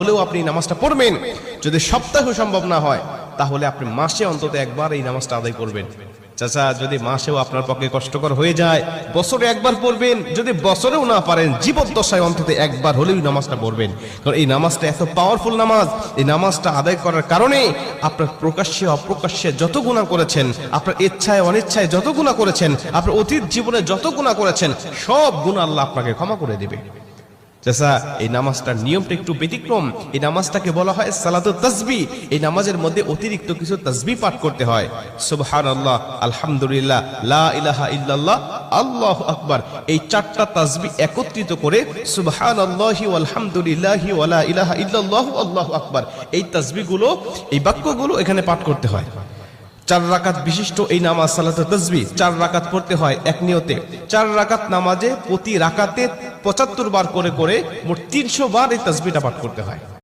হলেও আপনি নামাজটা পড়বেন। যদি সপ্তাহে সম্ভব না হয় তাহলে আপনি মাসে অন্তত একবার এই নামাজটা আদায় করবেন। চাচা, যদি মাসেও আপনার পক্ষে কষ্টকর হয়ে যায়, বছরে একবার পড়বেন। যদি বছরেও না পারেন, জীবদ্দশায় অন্তত একবার হলেও নামাজটা পড়বেন। কারণ এই নামাজটা এত পাওয়ারফুল নামাজ। এই নামাজটা আদায় করার কারণে আপনার প্রকাশ্যে অপ্রকাশ্যে যত গুনাহ করেছেন, আপনার ইচ্ছায় অনিচ্ছায় যত গুনাহ করেছেন, আপনার অতীত জীবনে যত গুনাহ করেছেন, সব গুনাহ আল্লাহ আপনাকে ক্ষমা করে দেবে। চাচা, এই নামাজটার নিয়মটা একটু ব্যতিক্রম। এই নামাজটাকে বলা হয় সালাতুত তাসবিহ। এই নামাজের মধ্যে অতিরিক্ত কিছু তাসবিহ পাঠ করতে হয়। সুবহানাল্লাহ, আলহামদুলিল্লাহ, লা ইলাহা ইল্লাল্লাহ, আল্লাহু আকবার। এই চারটা তাসবিহ একত্রিত করে সুবহানাল্লাহি ওয়াল হামদুলিল্লাহি ওয়া লা ইলাহা ইল্লাল্লাহু আল্লাহু আকবার, এই তাসবিহগুলো, এই বাক্যগুলো এখানে পাঠ করতে হয়। 4 রাকাত বিশিষ্ট এই নামাজ সালাতুত তাসবিহ 4 রাকাত পড়তে হয় এক নিয়তে। 4 রাকাত নামাজে প্রতি রাকাতে 75 বার করে মোট 300 বার এই তাসবিহটা পাঠ করতে হয়।